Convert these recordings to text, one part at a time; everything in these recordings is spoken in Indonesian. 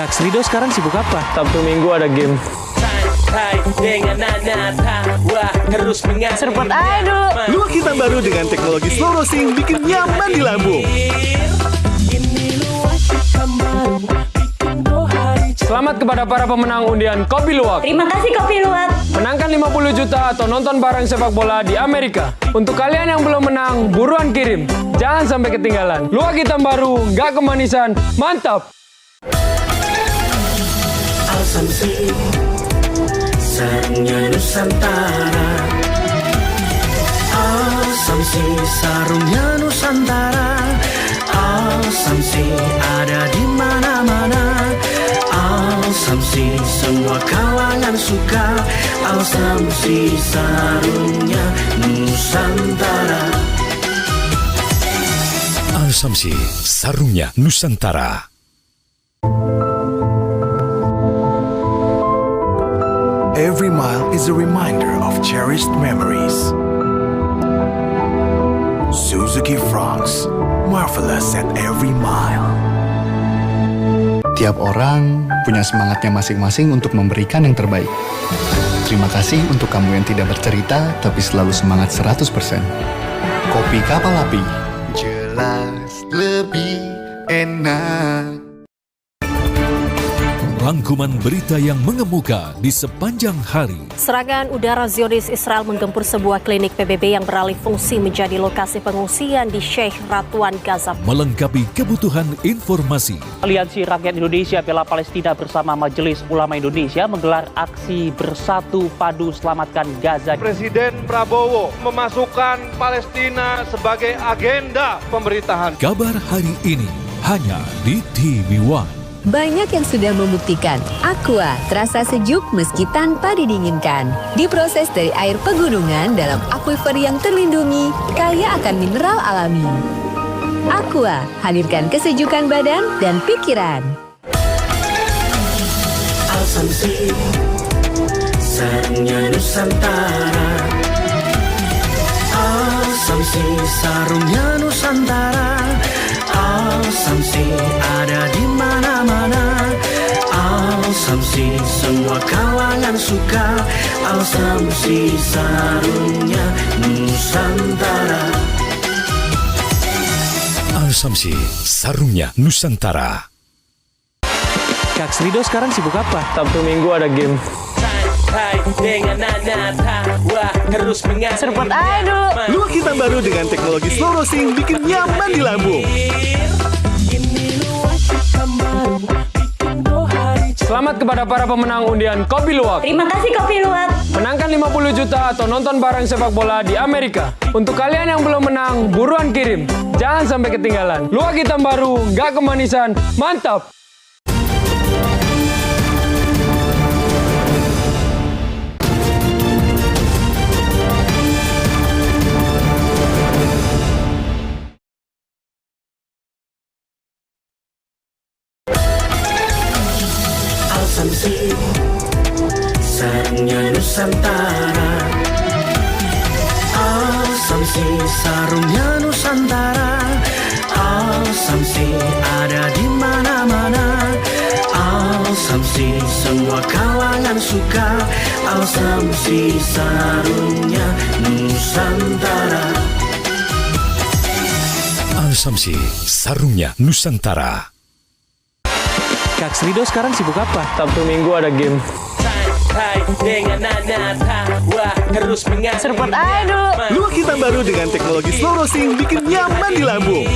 Kak Srido sekarang sibuk apa? Sabtu Minggu ada game. Serpot aja dulu. Luak hitam baru dengan teknologi slow roasting bikin nyaman di lambung. Selamat kepada para pemenang undian Kopi Luwak. Terima kasih Kopi Luwak. Menangkan 50 juta atau nonton bareng sepak bola di Amerika. Untuk kalian yang belum menang, buruan kirim. Jangan sampai ketinggalan. Luwak hitam baru, nggak kemanisan, mantap. Al-Samsi, sarungnya Nusantara. Al-Samsi, sarungnya Nusantara. Al-Samsi, ada di mana-mana. Al-Samsi, semua kalangan suka. Al-Samsi, sarungnya Nusantara. Al-Samsi, sarungnya Nusantara. Every mile is a reminder of cherished memories. Suzuki Fronx, marvelous at every mile. Tiap orang punya semangatnya masing-masing untuk memberikan yang terbaik. Terima kasih untuk kamu yang tidak bercerita, tapi selalu semangat 100%. Kopi Kapal Api. Jelas lebih enak. Rangkuman berita yang mengemuka di sepanjang hari. Serangan udara Zionis Israel menggempur sebuah klinik PBB yang beralih fungsi menjadi lokasi pengungsian di Sheikh Ratuan, Gaza. Melengkapi kebutuhan informasi. Aliansi Rakyat Indonesia Bela Palestina bersama Majelis Ulama Indonesia menggelar aksi Bersatu Padu Selamatkan Gaza. Presiden Prabowo memasukkan Palestina sebagai agenda pemerintahan. Kabar hari ini hanya di TV One. Banyak yang sudah membuktikan Aqua terasa sejuk meski tanpa didinginkan. Diproses dari air pegunungan dalam akuifer yang terlindungi, kaya akan mineral alami. Aqua, hadirkan kesejukan badan dan pikiran. Al-Samsi, sarungnya Nusantara. Al-Samsi, sarungnya Nusantara. Al-Samsi, ada di mana-mana. Al-Samsi, semua kalangan suka. Al-Samsi, sarungnya Nusantara. Al-Samsi, sarungnya Nusantara. Kak Srido sekarang sibuk apa? Sabtu Minggu ada game. Serpot aja dulu. Luak hitam baru dengan teknologi slow roasting bikin nyaman di lambung. Selamat kepada para pemenang undian Kopi Luwak. Terima kasih Kopi Luwak. Menangkan 50 juta atau nonton bareng sepak bola di Amerika. Untuk kalian yang belum menang, buruan kirim. Jangan sampai ketinggalan. Luwak hitam baru, nggak kemanisan, mantap. Al-Samsi, sarungnya Nusantara. Al-Samsi, sarungnya Nusantara. Al-Samsi, ada di mana-mana. Al-Samsi, semua kalangan suka. Al-Samsi, sarungnya Nusantara. Al-Samsi, sarungnya Nusantara. Kak Srido sekarang sibuk apa? Sabtu Minggu ada game. Serpot aja dulu. Luak hitam baru dengan teknologi slow roasting bikin nyaman di lambung.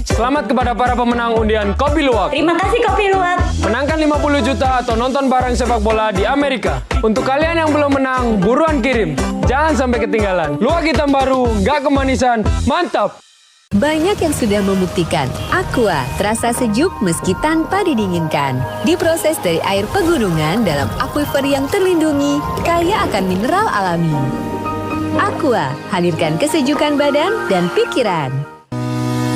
Selamat kepada para pemenang undian Kopi Luwak. Terima kasih Kopi Luwak. Menangkan 50 juta atau nonton bareng sepak bola di Amerika. Untuk kalian yang belum menang, buruan kirim. Jangan sampai ketinggalan. Luwak hitam baru, nggak kemanisan, mantap. Banyak yang sudah membuktikan Aqua terasa sejuk meski tanpa didinginkan. Diproses dari air pegunungan dalam akuifer yang terlindungi, kaya akan mineral alami. Aqua, hadirkan kesejukan badan dan pikiran.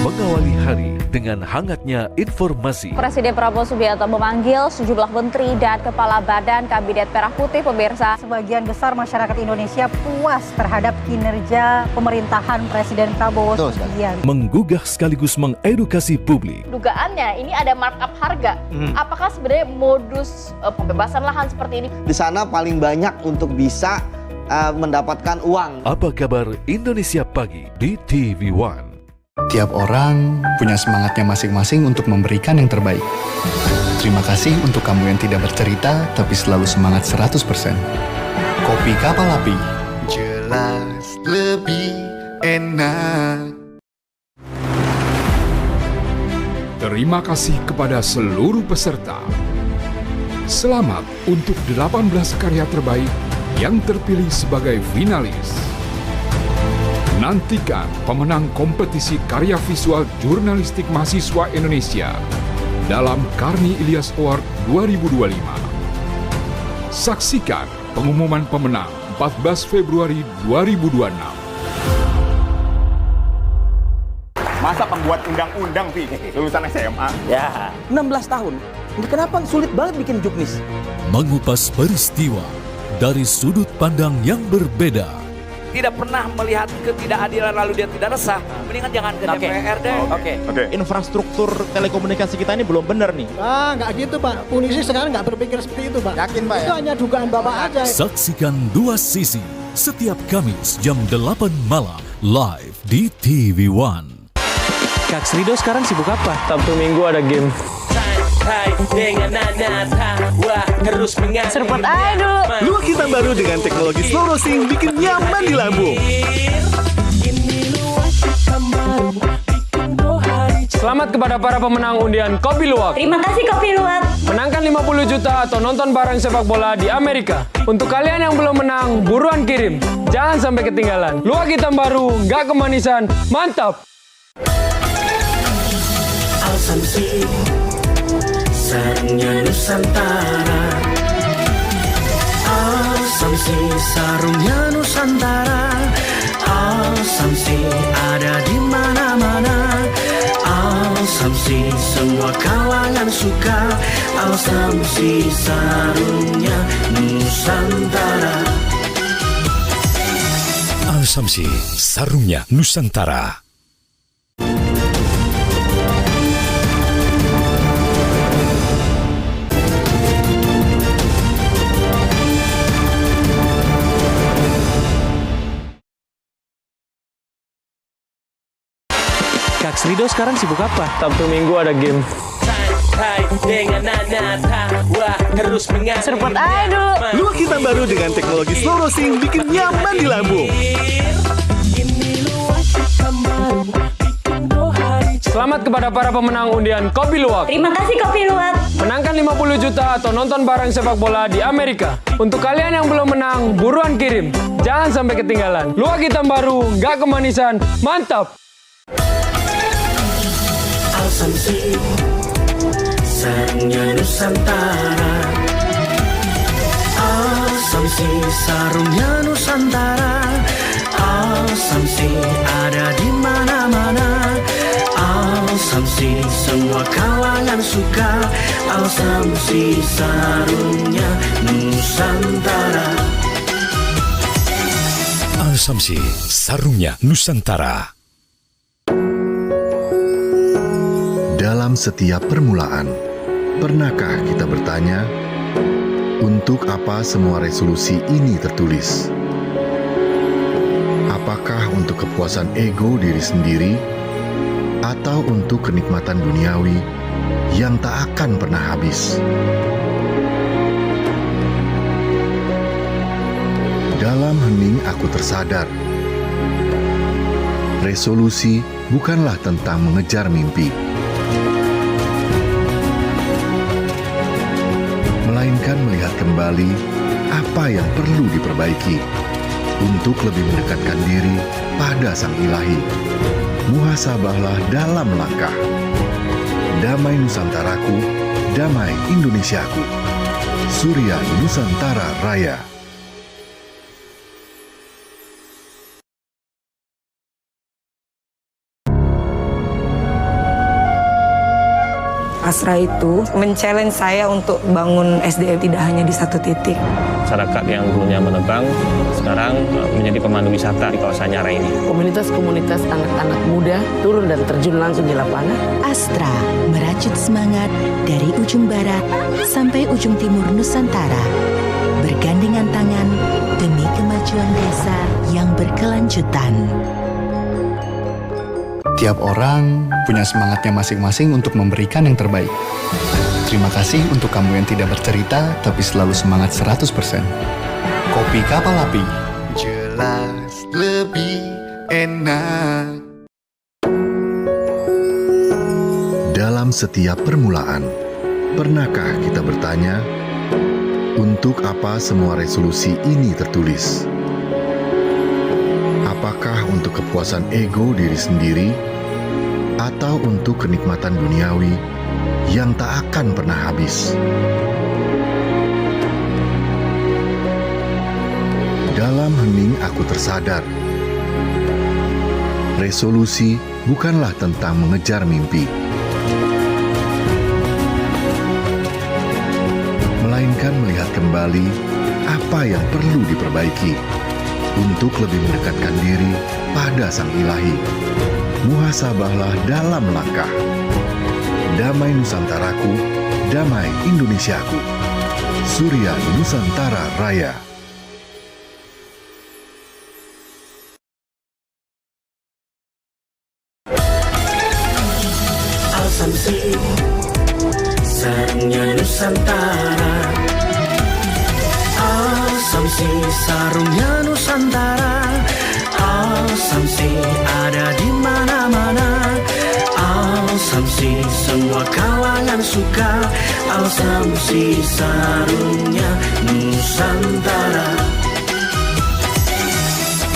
Mengawali hari dengan hangatnya informasi. Presiden Prabowo Subianto memanggil sejumlah menteri dan kepala badan kabinet merah putih, pemirsa. Sebagian besar masyarakat Indonesia puas terhadap kinerja pemerintahan Presiden Prabowo Subianto. Menggugah sekaligus mengedukasi publik. Dugaannya ini ada markup harga. Apakah sebenarnya modus pembebasan lahan seperti ini? Di sana paling banyak untuk bisa mendapatkan uang. Apa kabar Indonesia Pagi di TV One? Tiap orang punya semangatnya masing-masing untuk memberikan yang terbaik. Terima kasih untuk kamu yang tidak bercerita, tapi selalu semangat 100%. Kopi Kapal Api. Jelas lebih enak. Terima kasih kepada seluruh peserta. Selamat untuk 18 karya terbaik yang terpilih sebagai finalis. Nantikan pemenang kompetisi karya visual jurnalistik mahasiswa Indonesia dalam Karni Ilyas Award 2025. Saksikan pengumuman pemenang 14 Februari 2026. Masa pembuat undang-undang, Pi? Lulusan SMA. Ya, 16 tahun. Kenapa sulit banget bikin juknis? Mengupas peristiwa dari sudut pandang yang berbeda. Tidak pernah melihat ketidakadilan lalu dia tidak resah. Mendingan jangan ke DPR deh. Oke. Infrastruktur telekomunikasi kita ini belum benar nih. Nggak gitu, Pak. Polisi sekarang nggak berpikir seperti itu, Pak. Yakin, Pak? Itu hanya dugaan Bapak aja. Saksikan dua sisi setiap Kamis jam 8 malam live di TV One. Kak Srido sekarang sibuk apa? Sabtu Minggu ada game. Serpot aduh. Luak hitam baru dengan teknologi slow roasting bikin nyaman di lambung. Selamat kepada para pemenang undian Kopi Luwak. Terima kasih Kopi Luwak. Menangkan 50 juta atau nonton bareng sepak bola di Amerika. Untuk kalian yang belum menang, buruan kirim. Jangan sampai ketinggalan. Luwak hitam baru, nggak kemanisan, mantap. Al-Samsi, sarungnya Nusantara. Al-Samsi, sarungnya Nusantara. Al-Samsi, ada di mana-mana. Al-Samsi, semua kalangan suka. Al-Samsi, sarungnya Nusantara. Al-Samsi, sarungnya Nusantara. Kak Srido sekarang sibuk apa? Sabtu Minggu ada game. Serpot aduh. Luak hitam baru dengan teknologi slow roasting bikin nyaman di lambung. Selamat kepada para pemenang undian Kopi Luwak. Terima kasih Kopi Luwak. Menangkan 50 juta atau nonton bareng sepak bola di Amerika. Untuk kalian yang belum menang, buruan kirim. Jangan sampai ketinggalan. Luwak hitam baru, nggak kemanisan, mantap. Al-Samsi, sarungnya Nusantara. Al-Samsi, sarungnya Nusantara. Al-Samsi, ada di mana-mana. Al-Samsi, semua kalangan suka. Al-Samsi, sarungnya Nusantara. Al-Samsi, sarungnya Nusantara. Dalam setiap permulaan, pernahkah kita bertanya, untuk apa semua resolusi ini tertulis? Apakah untuk kepuasan ego diri sendiri, atau untuk kenikmatan duniawi yang tak akan pernah habis? Dalam hening aku tersadar, resolusi bukanlah tentang mengejar mimpi, melainkan melihat kembali apa yang perlu diperbaiki untuk lebih mendekatkan diri pada Sang Ilahi. Muhasabahlah dalam langkah. Damai Nusantaraku, damai Indonesiaku. Surya Nusantara Raya. Astra itu men-challenge saya untuk bangun SDM tidak hanya di satu titik. Masyarakat yang dulunya menebang sekarang menjadi pemandu wisata di kawasan Nyara ini. Komunitas-komunitas anak-anak muda turun dan terjun langsung di lapangan. Astra merajut semangat dari ujung barat sampai ujung timur Nusantara. Bergandengan tangan demi kemajuan desa yang berkelanjutan. Tiap orang punya semangatnya masing-masing untuk memberikan yang terbaik. Terima kasih untuk kamu yang tidak bercerita tapi selalu semangat 100%. Kopi Kapal Api. Jelas lebih enak. Dalam setiap permulaan, pernahkah kita bertanya, untuk apa semua resolusi ini tertulis? Apakah untuk kepuasan ego diri sendiri, atau untuk kenikmatan duniawi yang tak akan pernah habis? Dalam hening aku tersadar, resolusi bukanlah tentang mengejar mimpi, melainkan melihat kembali apa yang perlu diperbaiki untuk lebih mendekatkan diri pada Sang Ilahi. Muhasabahlah dalam langkah. Damai Nusantaraku, damai Indonesiaku. Surya Nusantara Raya. Al-Samsi, sarungnya Nusantara. Al-Samsi, sarungnya Nusantara. Al-Samsi ada di mana-mana. Al-Samsi semua kalangan suka. Al-Samsi sarungnya Nusantara.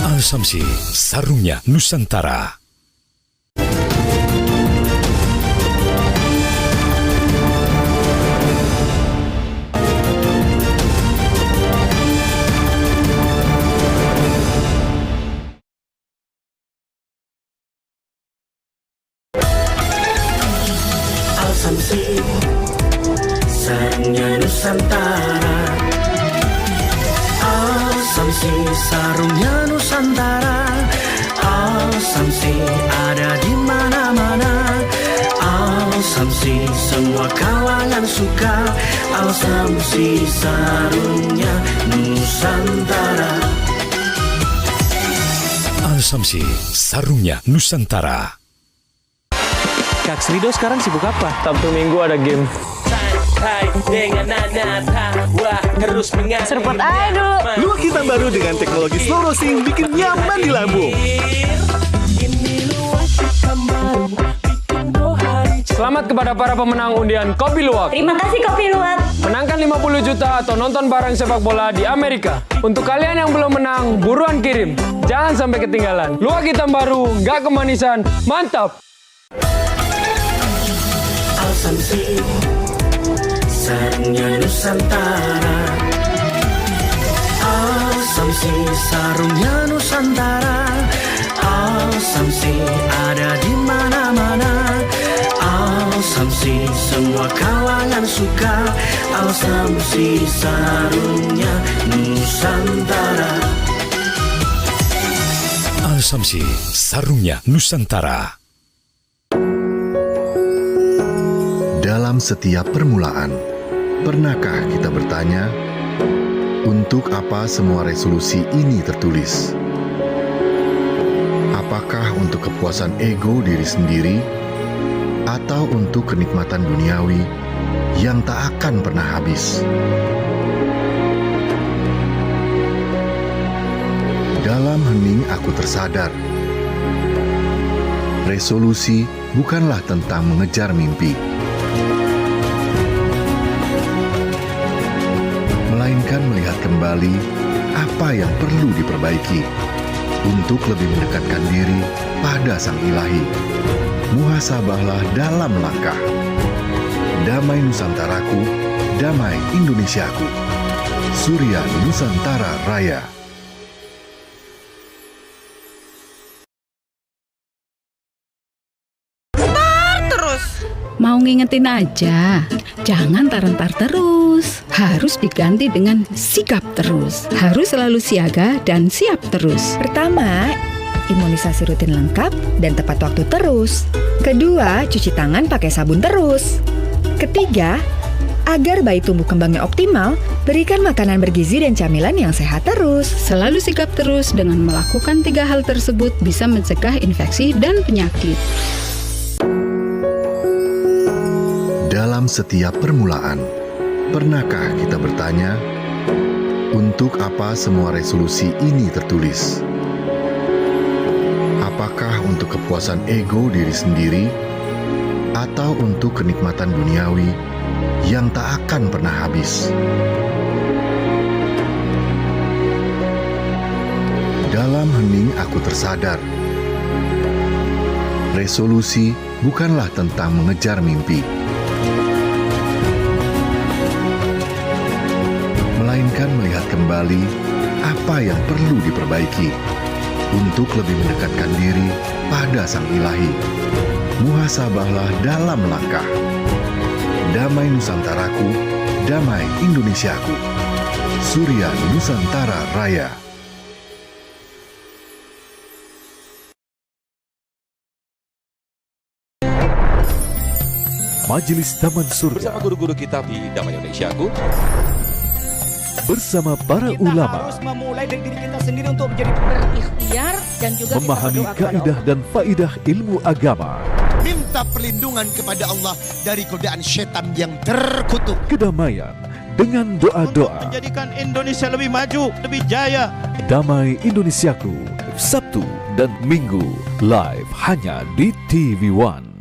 Al-Samsi sarungnya Nusantara. Al-Samsi, sarungnya Nusantara. Al-Samsi, sarungnya Nusantara. Al-Samsi ada di mana-mana. Al-Samsi semua kalangan suka. Al-Samsi sarungnya Nusantara. Al-Samsi sarungnya Nusantara. Kak Srido sekarang sibuk apa? Sabtu Minggu ada game. Serpot aduh. Luak hitam baru dengan teknologi slow roasting bikin nyaman di lambung. Selamat kepada para pemenang undian Kopi Luwak. Terima kasih Kopi Luwak. Menangkan 50 juta atau nonton bareng sepak bola di Amerika. Untuk kalian yang belum menang, buruan kirim. Jangan sampai ketinggalan. Luwak hitam baru, nggak kemanisan, mantap. Al-Samsi, sarungnya Nusantara. Al-Samsi, sarungnya Nusantara. Al-Samsi ada di mana-mana. Al-Samsi semua kalangan suka. Al-Samsi sarungnya Nusantara. Al-Samsi sarungnya Nusantara. Dalam setiap permulaan, pernahkah kita bertanya, untuk apa semua resolusi ini tertulis? Apakah untuk kepuasan ego diri sendiri, atau untuk kenikmatan duniawi yang tak akan pernah habis? Dalam hening aku tersadar, resolusi bukanlah tentang mengejar mimpi, melainkan melihat kembali apa yang perlu diperbaiki untuk lebih mendekatkan diri pada Sang Ilahi. Muhasabahlah dalam langkah. Damai Nusantaraku, damai Indonesiaku. Surya Nusantara Raya. Bentar terus. Mau ngingetin aja, jangan tarantar terus. Harus diganti dengan sigap terus. Harus selalu siaga dan siap terus. Pertama, imunisasi rutin lengkap dan tepat waktu terus. Kedua, cuci tangan pakai sabun terus. Ketiga, agar bayi tumbuh kembangnya optimal, berikan makanan bergizi dan camilan yang sehat terus. Selalu sigap terus dengan melakukan 3 hal tersebut bisa mencegah infeksi dan penyakit. Dalam setiap permulaan, pernahkah kita bertanya, untuk apa semua resolusi ini tertulis? Apakah untuk kepuasan ego diri sendiri, atau untuk kenikmatan duniawi yang tak akan pernah habis? Dalam hening aku tersadar, resolusi bukanlah tentang mengejar mimpi, melainkan melihat kembali apa yang perlu diperbaiki untuk lebih mendekatkan diri pada Sang Ilahi. Muhasabahlah dalam langkah. Damai Nusantaraku, damai Indonesiaku. Surya Nusantara Raya. Majelis Taman Surga bersama guru-guru kita di Damai Indonesiaku. Bersama para ulama Harus memulai dari diri kita sendiri untuk menjadi berikhtiar dan juga memahami kaidah dan faidah ilmu agama. Minta perlindungan kepada Allah dari godaan setan yang terkutuk. Kedamaian dengan doa-doa. Menjadikan Indonesia lebih maju, lebih jaya. Damai Indonesiaku, Sabtu dan Minggu live hanya di TV One.